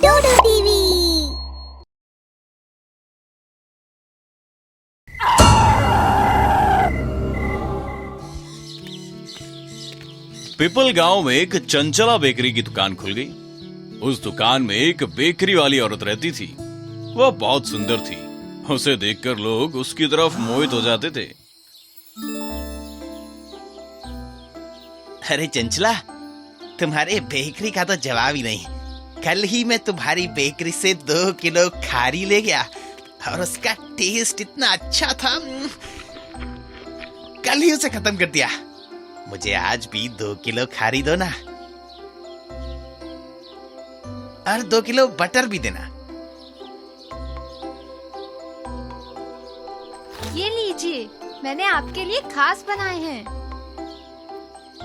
डोडो TV. People गांव में एक चंचला बेकरी की दुकान खुल गई। उस दुकान में एक बेकरी वाली औरत रहती थी। वह बहुत सुंदर थी। उसे देखकर लोग उसकी तरफ मोहित हो जाते थे। अरे चंचला, तुम्हारे बेकरी का तो जवाब ही नहीं। कल ही मैं तुम्हारी बेकरी से 2 किलो खारी ले गया और उसका टेस्ट इतना अच्छा था, कल ही उसे खत्म कर दिया। मुझे आज भी 2 किलो खारी दो ना, और 2 किलो बटर भी देना। ये लीजिए, मैंने आपके लिए खास बनाए हैं।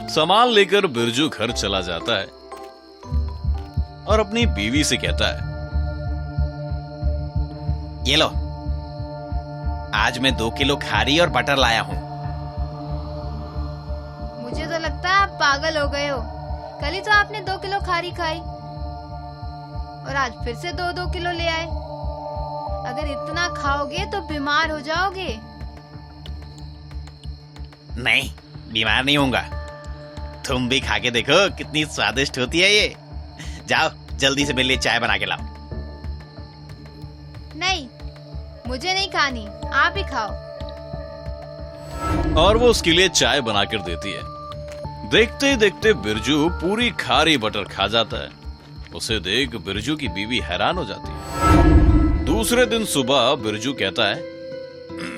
सामान लेकर बिरजू घर चला जाता है और अपनी बीवी से कहता है, ये लो, आज मैं 2 किलो खारी और बटर लाया हूँ। मुझे तो लगता है आप पागल हो गए हो। कल ही तो आपने 2 किलो खारी खाई और आज फिर से 2-2 किलो ले आए। अगर इतना खाओगे तो बीमार हो जाओगे। नहीं, बीमार नहीं होऊंगा। तुम भी खा के देखो कितनी स्वादिष्ट होती है ये। जाओ जल्दी से मेरे लिए चाय बना के लाओ। नहीं, मुझे नहीं खानी, आप ही खाओ। और वो उसके लिए चाय बनाकर देती है। देखते ही देखते बिरजू पूरी खारी बटर खा जाता है। उसे देख बिरजू की बीवी हैरान हो जाती है। दूसरे दिन सुबह बिरजू कहता है,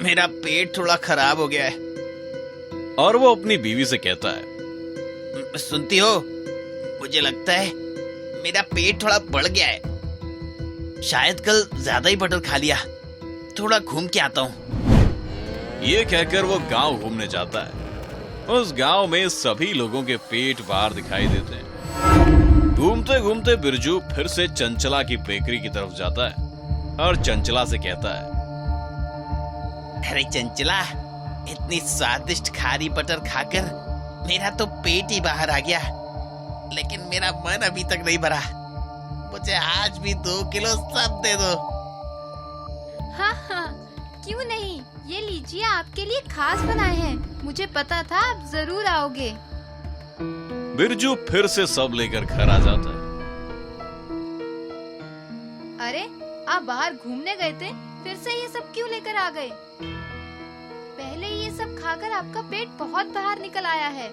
मेरा पेट थोड़ा खराब हो गया है। और वो अपनी बीवी से कहता है, सुनती हो, मुझे लगता है मेरा पेट थोड़ा बढ़ गया है। शायद कल ज्यादा ही बटर खा लिया। थोड़ा घूम के आता हूँ। ये कहकर वो गांव घूमने जाता है। उस गांव में सभी लोगों के पेट बाहर दिखाई देते हैं। घूमते घूमते बिरजू फिर से चंचला की बेकरी की तरफ जाता है और चंचला से कहता है, अरे चंचला, इतनी स्वादिष्ट खारी बटर खाकर मेरा तो पेट ही बाहर आ गया, लेकिन मेरा मन अभी तक नहीं भरा। मुझे आज भी 2 किलो सब दे दो। हाँ हाँ, क्यों नहीं, ये लीजिए, आपके लिए खास बनाए हैं। मुझे पता था आप जरूर आओगे। बिरजू फिर से सब लेकर घर आ जाता है। अरे, आप बाहर घूमने गए थे, फिर से ये सब क्यों लेकर आ गए? पहले ये सब खाकर आपका पेट बहुत बाहर निकल आया है।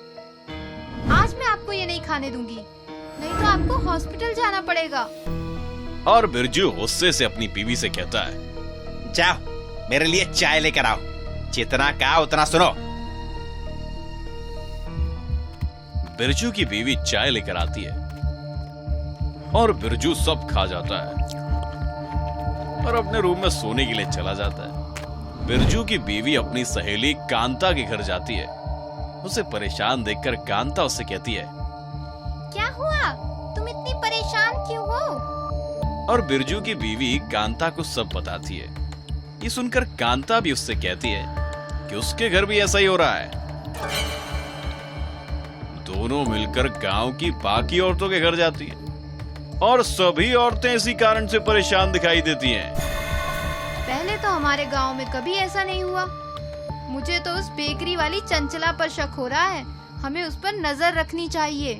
आज मैं आपको ये नहीं खाने दूंगी, नहीं तो आपको हॉस्पिटल जाना पड़ेगा। और बिरजू गुस्से से अपनी बीवी से कहता है, जाओ मेरे लिए चाय लेकर आओ। जितना कहा उतना सुनो। बिरजू की बीवी चाय लेकर आती है और बिरजू सब खा जाता है और अपने रूम में सोने के लिए चला जाता है। बिरजू की बीवी अपनी सहेली कांता के घर जाती है। उसे परेशान देखकर कांता उससे कहती है, क्या हुआ? तुम इतनी परेशान क्यों हो? और बिरजू की बीवी कांता को सब बताती है। ये सुनकर कांता भी उससे कहती है कि उसके घर भी ऐसा ही हो रहा है। दोनों मिलकर गांव की बाकी औरतों के घर जाती हैं और सभी औरतें इसी कारण से परेशान दिखाई देती हैं। पहले तो हमारे गांव में कभी ऐसा नहीं हुआ। मुझे तो उस बेकरी वाली चंचला पर शक हो रहा है। हमें उस पर नजर रखनी चाहिए।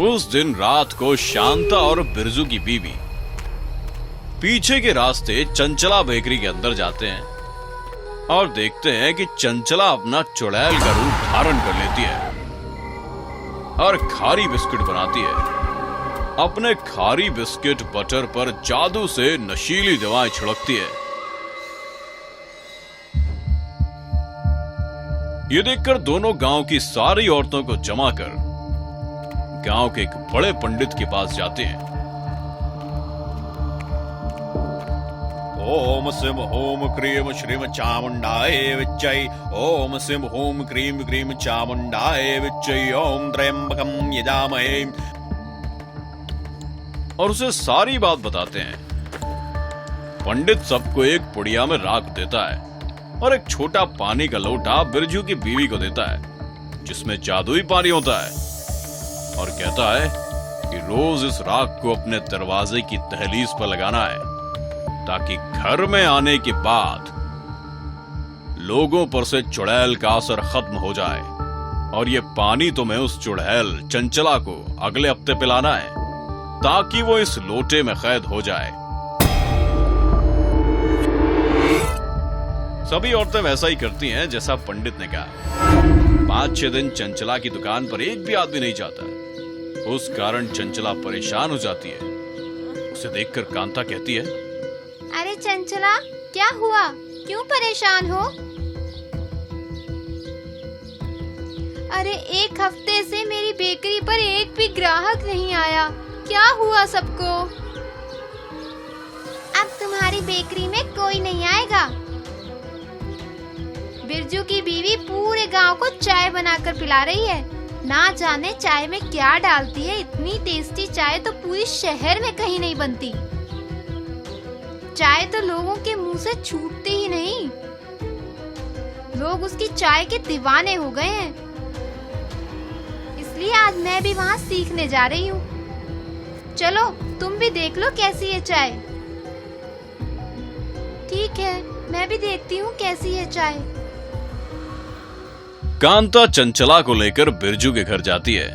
उस दिन रात को शांता और बिरजू की बीवी पीछे के रास्ते चंचला बेकरी के अंदर जाते हैं और देखते हैं कि चंचला अपना चुड़ैल का रूप धारण कर लेती है और खारी बिस्किट बनाती है। अपने खारी बिस्किट बटर पर जादू से नशीली दवाएं छिड़कती है। ये देखकर दोनों गांव की सारी औरतों को जमा कर गांव के एक बड़े पंडित के पास जाते हैं। ओम सिम होम क्रीम श्रीम चामुंडाय विच्चै। ओम सिम होम क्रीम क्रीम चामुंडाय विच्चै। ओम त्र्यंबकम यजामहे। और उसे सारी बात बताते हैं। पंडित सबको एक पुड़िया में राख देता है और एक छोटा पानी का लोटा बिरजू की बीवी को देता है, जिसमें जादुई पानी होता है, और कहता है कि रोज इस राख को अपने दरवाजे की दहलीज पर लगाना है, ताकि घर में आने के बाद लोगों पर से चुड़ैल का असर खत्म हो जाए। और ये पानी तुम्हें उस चुड़ैल चंचला को अगले हफ्ते पिलाना है, ताकि वो इस लोटे में कैद हो जाए। सभी औरतें वैसा ही करती हैं जैसा पंडित ने कहा। 5-6 दिन चंचला की दुकान पर एक भी आदमी नहीं जाता। उस कारण चंचला परेशान हो जाती है। उसे देखकर कांता कहती है, अरे चंचला, क्या हुआ? क्यों परेशान हो? अरे 1 हफ्ते से मेरी बेकरी पर एक भी ग्राहक नहीं आया। क्या हुआ सबको? अब तुम्हारी बेकरी में कोई नहीं आएगा। बिरजू की बीवी पूरे गांव को चाय बनाकर पिला रही है। ना जाने चाय में क्या डालती है। इतनी टेस्टी चाय तो पूरी शहर में कहीं नहीं बनती। चाय तो लोगों के मुंह से छूटती ही नहीं। लोग उसकी चाय के दीवाने हो गए हैं। इसलिए आज मैं भी वहाँ सीखने जा रही हूँ। चलो तुम भी देख लो कैसी है चाय। ठीक है, मैं भी देखती हूँ कैसी है चाय। कांता चंचला को लेकर बिरजू के घर जाती है।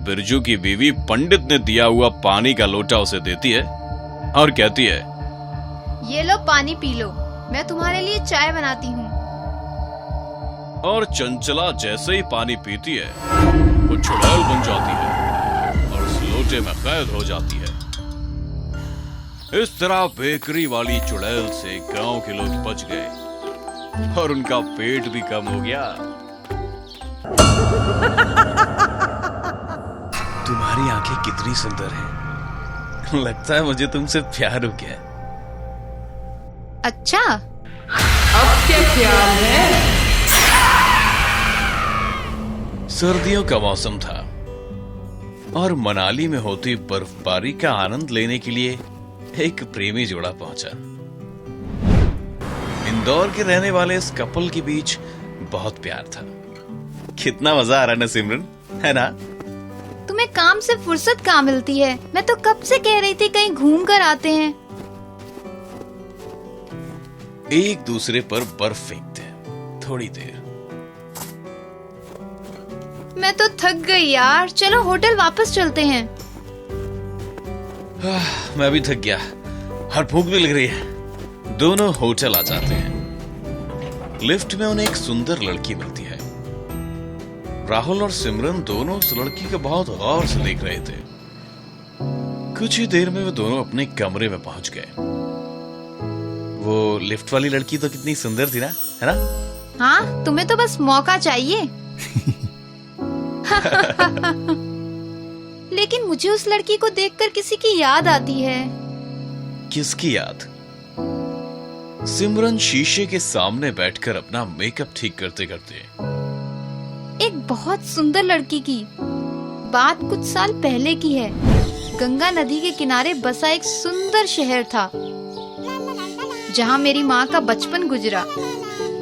बिरजू की बीवी पंडित ने दिया हुआ पानी का लोटा उसे देती है और कहती है, ये लो पानी पी लो, मैं तुम्हारे लिए चाय बनाती हूँ। और चंचला जैसे ही पानी पीती है वो चुड़ैल बन जाती है और उस लोटे में कैद हो जाती है। इस तरह बेकरी वाली चुड़ैल से गांव के लोग बच गए और उनका पेट भी कम हो गया। तुम्हारी आंखें कितनी सुंदर हैं। लगता है मुझे तुमसे प्यार हो गया। अच्छा, अब क्या ख्याल है? सर्दियों का मौसम था और मनाली में होती बर्फबारी का आनंद लेने के लिए एक प्रेमी जोड़ा पहुंचा। इंदौर के रहने वाले इस कपल के बीच बहुत प्यार था। कितना मजा आ रहा है ना सिमरन, है ना? तुम्हें काम से फुर्सत कहाँ मिलती है? मैं तो कब से कह रही थी कहीं घूम कर आते हैं। एक दूसरे पर बर्फ फेंकते हैं थोड़ी देर। मैं तो थक गई यार, चलो होटल वापस चलते हैं। मैं भी थक गया और भूख भी लग रही है। दोनों होटल आ जाते हैं। लिफ्ट में उन्हें एक सुंदर लड़की मिलती है। राहुल और सिमरन दोनों उस लड़की को बहुत गौर से देख रहे थे। कुछ ही देर में वे दोनों अपने कमरे में पहुंच गए। वो लिफ्ट वाली लड़की तो कितनी सुंदर थी ना, है ना? हाँ, तुम्हें तो बस मौका चाहिए। लेकिन मुझे उस लड़की को देखकर किसी की याद आती है। किसकी याद? सिमरन शीशे के सामने बैठकर अपना मेकअप ठीक करते करते, एक बहुत सुंदर लड़की की। बात कुछ साल पहले की है। गंगा नदी के किनारे बसा एक सुंदर शहर था, जहाँ मेरी माँ का बचपन गुजरा।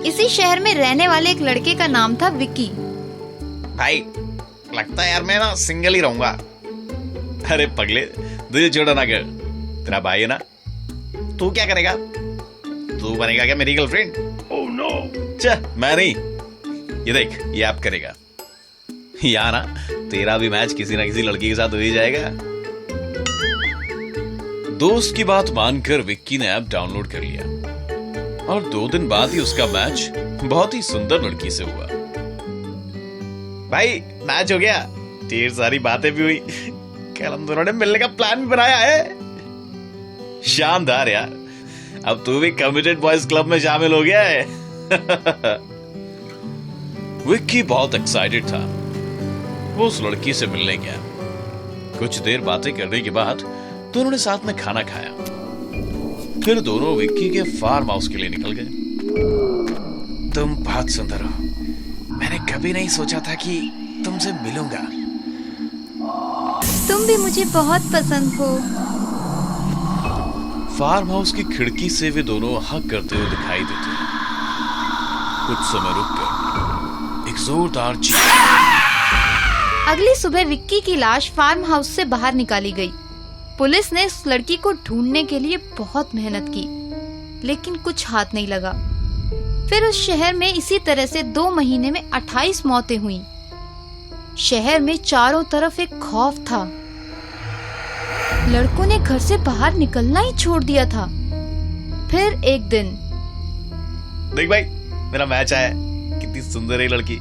इसी शहर में रहने वाले एक लड़के का नाम था विक्की। भाई, लगता है यार मैं ना सिंगल ही रहूंगा। अरे पगले, तुझे छोड़ा ना कर, तेरा भाई है ना। तू क्या करेगा? तू बनेगा क्या मेरी गर्लफ्रेंड? ओह नो, मैं नहीं। ये देख, ये ऐप करेगा। या ना तेरा भी मैच किसी ना किसी लड़की के साथ हो ही जाएगा। दोस्त की बात मानकर विक्की ने ऐप डाउनलोड कर लिया और 2 दिन बाद ही उसका मैच बहुत ही सुंदर लड़की से हुआ। भाई, मैच हो गया, ढेर सारी बातें भी हुई। कल हम दोनों ने मिलने का प्लान भी बनाया है। शानदार यार, अब तू भी कमिटेड बॉयज क्लब में शामिल हो गया है। विक्की बहुत एक्साइटेड था। वो उस लड़की से मिलने गया। कुछ देर बातें करने के बाद दोनों ने साथ में खाना खाया। फिर दोनों विक्की के फार्म हाउस के लिए निकल गए। तुम बहुत सुंदर हो। मैंने कभी नहीं सोचा था कि तुमसे मिलूंगा। तुम भी मुझे बहुत पसंद हो। फार्म हाउस की खिड़की से वे दोनों हक करते हुए दिखाई देते हैं। कुछ समय रुककर एक जोरदार चीख। अगली सुबह विक्की की लाश फार्म हाउस से बाहर निकाली गई। पुलिस ने उस लड़की को ढूंढने के लिए बहुत मेहनत की, लेकिन कुछ हाथ नहीं लगा। फिर उस शहर में इसी तरह से 2 महीने में 28 मौतें हुई। शहर में चारों तरफ एक खौफ था। लड़कों ने घर से बाहर निकलना ही छोड़ दिया था। फिर एक दिन, देख भाई, मेरा मैच आया। कितनी सुंदर है लड़की।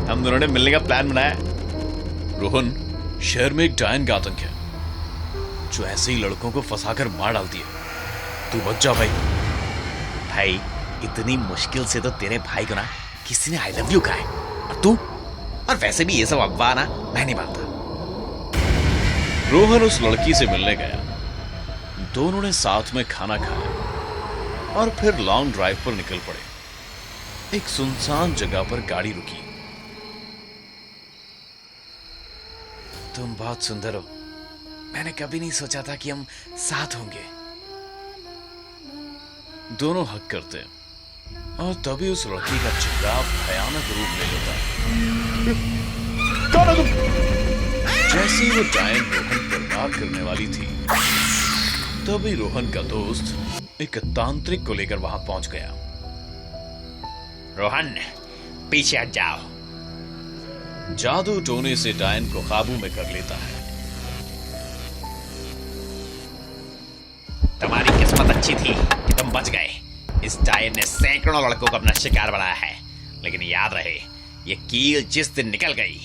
हम दोनों ने मिलने का प्लान बनाया। रोहन, शहर में एक डायन का आतंक है जो ऐसे ही लड़कों को फंसाकर मार डालती है। तू बच जा भाई। भाई, इतनी मुश्किल से तो तेरे भाई को ना किसी ने आई लव यू कहा है, और तू? और वैसे भी ये सब अफवाह ना मैं नहीं मानता। रोहन उस लड़की से मिलने गया। दोनों ने साथ में खाना खाया और फिर लॉन्ग ड्राइव पर निकल पड़े। एक सुनसान जगह पर गाड़ी रुकी। तुम बहुत सुंदर हो। मैंने कभी नहीं सोचा था कि हम साथ होंगे। दोनों हक करते हैं और तभी उस लड़की का चेहरा भयानक रूप ले लेता है। कौन है तुम? जैसे ही वो डायन रोहन पर वार करने वाली थी, तभी रोहन का दोस्त एक तांत्रिक को लेकर वहां पहुंच गया। रोहन, पीछे हट जाओ। जादू टोने से डायन को काबू में कर लेता है। तुम्हारी किस्मत अच्छी थी कि तुम बच गए। इस डायन ने सैकड़ों लड़कों को अपना शिकार बनाया है, लेकिन याद रहे, ये कील जिस दिन निकल गई,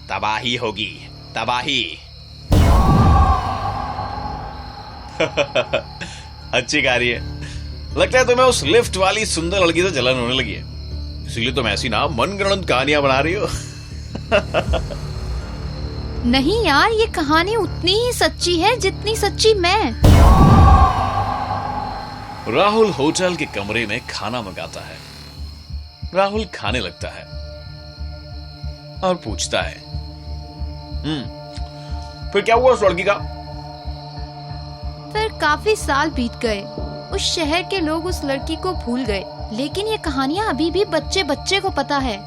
तबाही होगी, तबाही। अच्छी कार्य है। लगता है तुम्हें उस लिफ्ट वाली सुंदर लड़की से जलन होने लगी है, इसीलिए तुम ऐसी ना मनगढ़ंत कहानियां बना रही हो। नहीं यार, ये कहानी उतनी ही सच्ची है जितनी सच्ची मैं। राहुल होटल के कमरे में खाना मंगाता है। राहुल खाने लगता है और पूछता है, फिर क्या हुआ उस लड़की का? फिर काफी साल बीत गए। उस शहर के लोग उस लड़की को भूल गए, लेकिन ये कहानियां अभी भी बच्चे बच्चे को पता है।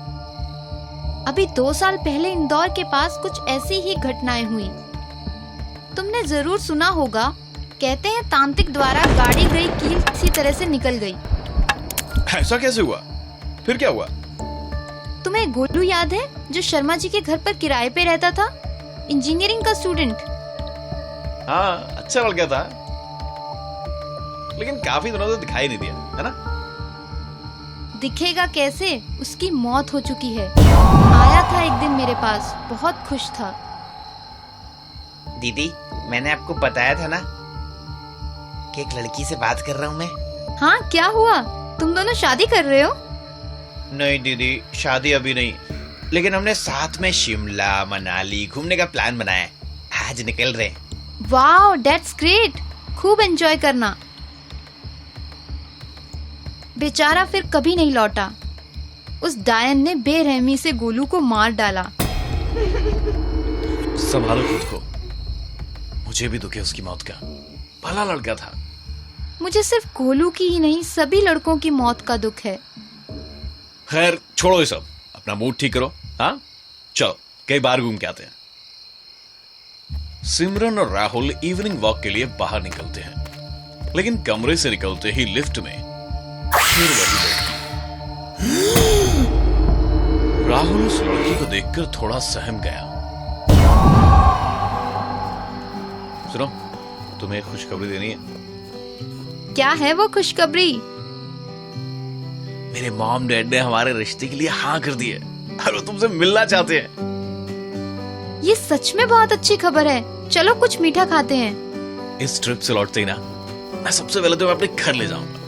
अभी 2 साल पहले इंदौर के पास कुछ ऐसी ही घटनाएं हुई। तुमने जरूर सुना होगा, कहते हैं तांत्रिक द्वारा गाड़ी गई कील इसी तरह से निकल गई। ऐसा कैसे हुआ? फिर क्या हुआ? तुम्हें गोलू याद है, जो शर्मा जी के घर पर किराए पे रहता था, इंजीनियरिंग का स्टूडेंट? हाँ, अच्छा लड़का था, लेकिन काफी दिनों से दिखाई नहीं दिया, है ना? दिखेगा कैसे, उसकी मौत हो चुकी है। आया था एक दिन मेरे पास, बहुत खुश था। दीदी, मैंने आपको बताया था ना कि एक लड़की से बात कर रहा हूँ मैं। हाँ, क्या हुआ? तुम दोनों शादी कर रहे हो? नहीं दीदी, शादी अभी नहीं, लेकिन हमने साथ में शिमला मनाली घूमने का प्लान बनाया है। आज निकल रहे हैं। Wow, that's great. खूब एंजॉय करना। बेचारा फिर कभी नहीं लौटा। उस डायन ने बेरहमी से गोलू को मार डाला। संभालो खुद को। मुझे भी दुख है उसकी मौत का। भला लड़का था। मुझे सिर्फ गोलू की ही नहीं, सभी लड़कों की मौत का दुख है। खैर, छोड़ो ये सब, अपना मूड ठीक करो। हाँ, चलो कई बार घूम के आते हैं। सिमरन और राहुल इवनिंग वॉक के लिए बाहर निकलते हैं, लेकिन कमरे से निकलते ही लिफ्ट में फिर वही लड़की। राहुल उस लड़की को देखकर थोड़ा सहम गया। सुनो, तुम्हें एक खुशखबरी देनी है। क्या है वो खुशखबरी? मेरे मॉम डैड ने हमारे रिश्ते के लिए हाँ कर दी है और वो तुमसे मिलना चाहते हैं। ये सच में बहुत अच्छी खबर है। चलो कुछ मीठा खाते हैं। इस ट्रिप से लौटते ही ना, मैं सबसे पहले तुम्हें अपने घर ले जाऊंगा।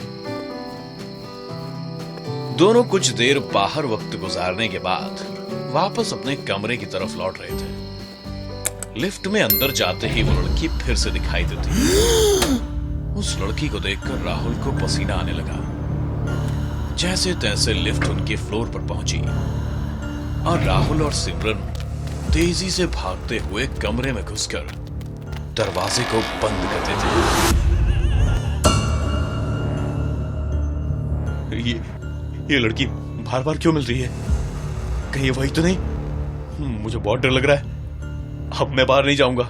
दोनों कुछ देर बाहर वक्त गुजारने के बाद वापस अपने कमरे की तरफ लौट रहे थे। लिफ्ट में अंदर जाते ही वो लड़की फिर से दिखाई देती। उस लड़की को देखकर राहुल को पसीना आने लगा। जैसे तैसे लिफ्ट उनके फ्लोर पर पहुंची और राहुल और सिमरन तेजी से भागते हुए कमरे में घुसकर दरवाजे को बंद कर देते। ये लड़की बार बार क्यों मिल रही है? कहीं ये वही तो नहीं? मुझे बहुत डर लग रहा है। अब मैं बाहर नहीं जाऊंगा।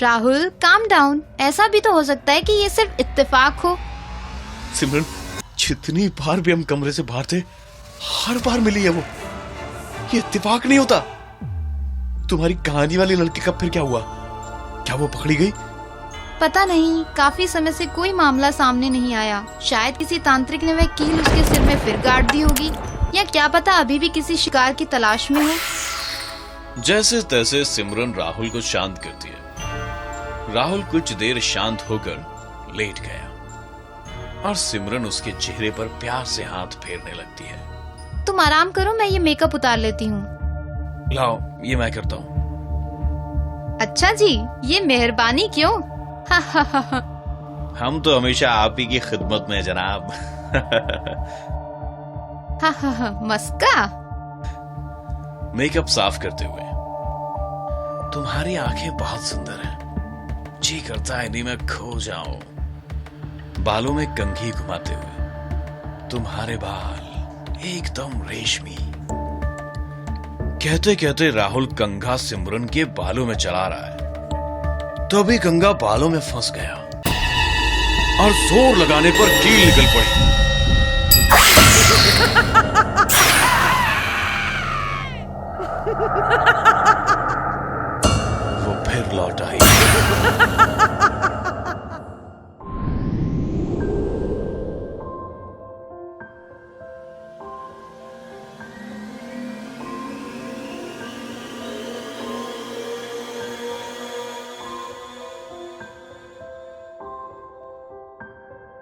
राहुल काम डाउन, ऐसा भी तो हो सकता है कि ये सिर्फ इत्तेफाक हो। सिमरन, जितनी बार भी हम कमरे से बाहर थे, हर बार मिली है वो। ये इत्तेफाक नहीं होता। तुम्हारी कहानी वाली लड़की का फिर क्या हुआ? क्या वो पकड़ी गई? पता नहीं, काफी समय से कोई मामला सामने नहीं आया। शायद किसी तांत्रिक ने वह कील उसके सिर में फिर गाड़ दी होगी, या क्या पता अभी भी किसी शिकार की तलाश में हो। जैसे तैसे सिमरन राहुल को शांत करती है। राहुल कुछ देर शांत होकर लेट गया और सिमरन उसके चेहरे पर प्यार से हाथ फेरने लगती है। तुम आराम करो, मैं ये मेकअप उतार लेती हूँ। लाओ, ये मैं करता हूँ। अच्छा जी, ये मेहरबानी क्यों? हम तो हमेशा आप ही की खिदमत में जनाब। मस्का। मेकअप साफ करते हुए, तुम्हारी आंखें बहुत सुंदर हैं। जी करता है इन्हीं में खो जाऊं। बालों में कंघी घुमाते हुए, तुम्हारे बाल एकदम रेशमी। कहते कहते राहुल कंघा सिमरन के बालों में चला रहा है, तभी कंघा बालों में फंस गया और जोर लगाने पर कील निकल पड़ी।